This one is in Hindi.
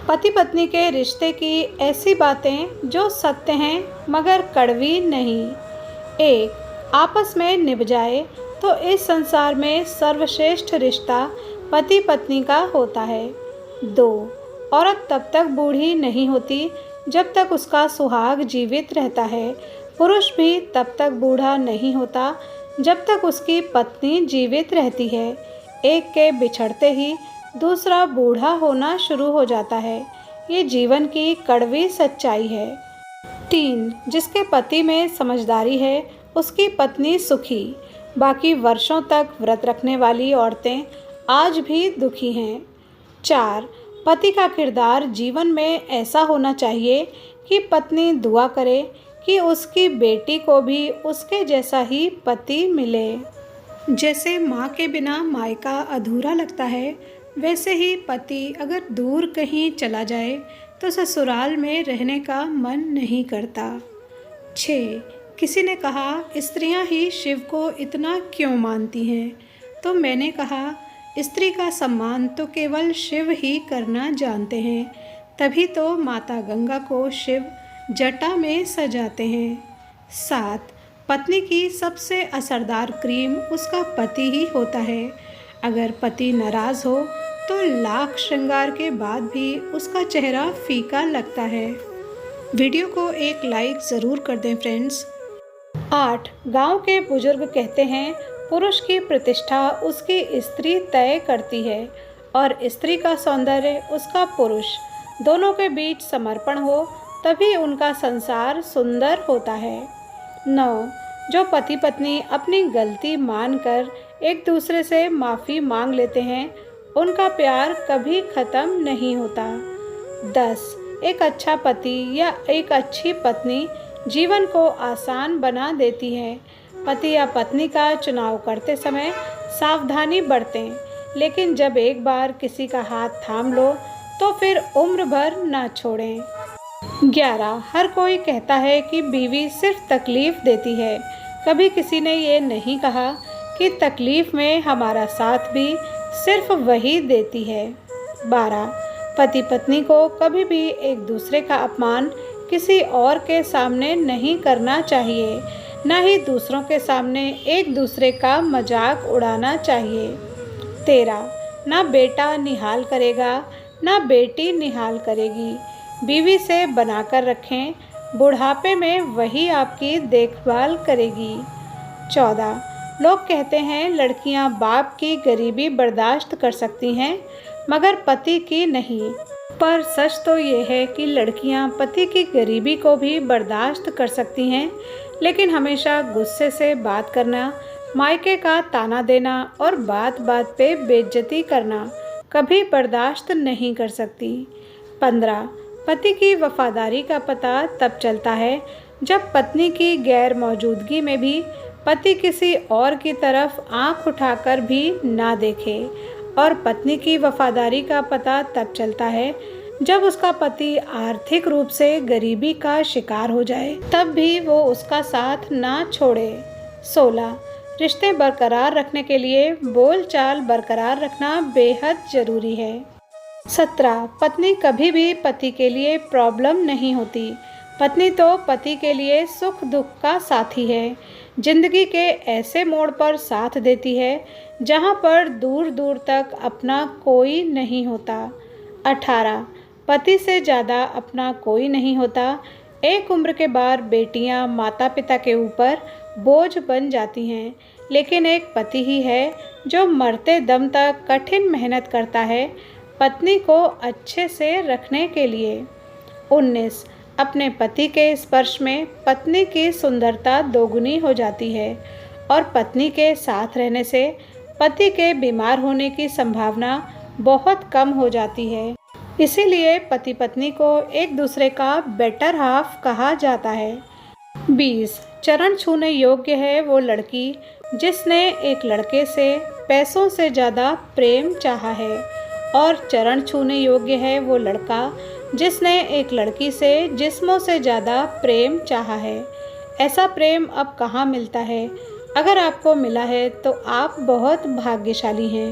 पति पत्नी के रिश्ते की ऐसी बातें जो सत्य हैं मगर कड़वी नहीं। 1. आपस में निभ जाए तो इस संसार में सर्वश्रेष्ठ रिश्ता पति पत्नी का होता है। 2. औरत तब तक बूढ़ी नहीं होती जब तक उसका सुहाग जीवित रहता है। पुरुष भी तब तक बूढ़ा नहीं होता जब तक उसकी पत्नी जीवित रहती है। एक के बिछड़ते ही दूसरा बूढ़ा होना शुरू हो जाता है। ये जीवन की कड़वी सच्चाई है। 3. जिसके पति में समझदारी है उसकी पत्नी सुखी। बाकी वर्षों तक व्रत रखने वाली औरतें आज भी दुखी हैं। 4. पति का किरदार जीवन में ऐसा होना चाहिए कि पत्नी दुआ करे कि उसकी बेटी को भी उसके जैसा ही पति मिले। जैसे माँ के बिना मायका अधूरा लगता है, वैसे ही पति अगर दूर कहीं चला जाए तो ससुराल में रहने का मन नहीं करता। 6. किसी ने कहा स्त्रियां ही शिव को इतना क्यों मानती हैं, तो मैंने कहा स्त्री का सम्मान तो केवल शिव ही करना जानते हैं, तभी तो माता गंगा को शिव जटा में सजाते हैं। 7. पत्नी की सबसे असरदार क्रीम उसका पति ही होता है। अगर पति नाराज़ हो तो लाख श्रृंगार के बाद भी उसका चेहरा फीका लगता है। वीडियो को एक लाइक ज़रूर कर दें फ्रेंड्स। 8. गांव के बुजुर्ग कहते हैं पुरुष की प्रतिष्ठा उसकी स्त्री तय करती है और स्त्री का सौंदर्य उसका पुरुष। दोनों के बीच समर्पण हो तभी उनका संसार सुंदर होता है। 9. जो पति पत्नी अपनी गलती मानकर एक दूसरे से माफ़ी मांग लेते हैं उनका प्यार कभी ख़त्म नहीं होता। 10. एक अच्छा पति या एक अच्छी पत्नी जीवन को आसान बना देती है। पति या पत्नी का चुनाव करते समय सावधानी बरतें, लेकिन जब एक बार किसी का हाथ थाम लो तो फिर उम्र भर ना छोड़ें। 11. हर कोई कहता है कि बीवी सिर्फ तकलीफ़ देती है, कभी किसी ने ये नहीं कहा कि तकलीफ़ में हमारा साथ भी सिर्फ वही देती है। 12. पति पत्नी को कभी भी एक दूसरे का अपमान किसी और के सामने नहीं करना चाहिए, न ही दूसरों के सामने एक दूसरे का मजाक उड़ाना चाहिए। 13. ना बेटा निहाल करेगा ना बेटी निहाल करेगी, बीवी से बनाकर रखें, बुढ़ापे में वही आपकी देखभाल करेगी। 14. लोग कहते हैं लड़कियां बाप की गरीबी बर्दाश्त कर सकती हैं मगर पति की नहीं, पर सच तो ये है कि लड़कियां पति की गरीबी को भी बर्दाश्त कर सकती हैं, लेकिन हमेशा गुस्से से बात करना, मायके का ताना देना और बात बात पे बेइज्जती करना कभी बर्दाश्त नहीं कर सकती। 15. पति की वफादारी का पता तब चलता है जब पत्नी की गैर मौजूदगी में भी पति किसी और की तरफ आंख उठाकर भी ना देखे, और पत्नी की वफादारी का पता तब चलता है जब उसका पति आर्थिक रूप से गरीबी का शिकार हो जाए, तब भी वो उसका साथ ना छोड़े। 16. रिश्ते बरकरार रखने के लिए बोलचाल बरकरार रखना बेहद ज़रूरी है। 17. पत्नी कभी भी पति के लिए प्रॉब्लम नहीं होती, पत्नी तो पति के लिए सुख दुख का साथी है, जिंदगी के ऐसे मोड़ पर साथ देती है जहां पर दूर दूर तक अपना कोई नहीं होता। 18. पति से ज़्यादा अपना कोई नहीं होता। एक उम्र के बाद बेटियां माता पिता के ऊपर बोझ बन जाती हैं, लेकिन एक पति ही है जो मरते दम तक कठिन मेहनत करता है पत्नी को अच्छे से रखने के लिए। 19. अपने पति के स्पर्श में पत्नी की सुंदरता दोगुनी हो जाती है और पत्नी के साथ रहने से पति के बीमार होने की संभावना बहुत कम हो जाती है। इसीलिए पति पत्नी को एक दूसरे का बेटर हाफ कहा जाता है। 20. चरण छूने योग्य है वो लड़की जिसने एक लड़के से पैसों से ज़्यादा प्रेम चाहा है, और चरण छूने योग्य है वो लड़का जिसने एक लड़की से जिस्मों से ज़्यादा प्रेम चाहा है। ऐसा प्रेम अब कहाँ मिलता है? अगर आपको मिला है तो आप बहुत भाग्यशाली हैं।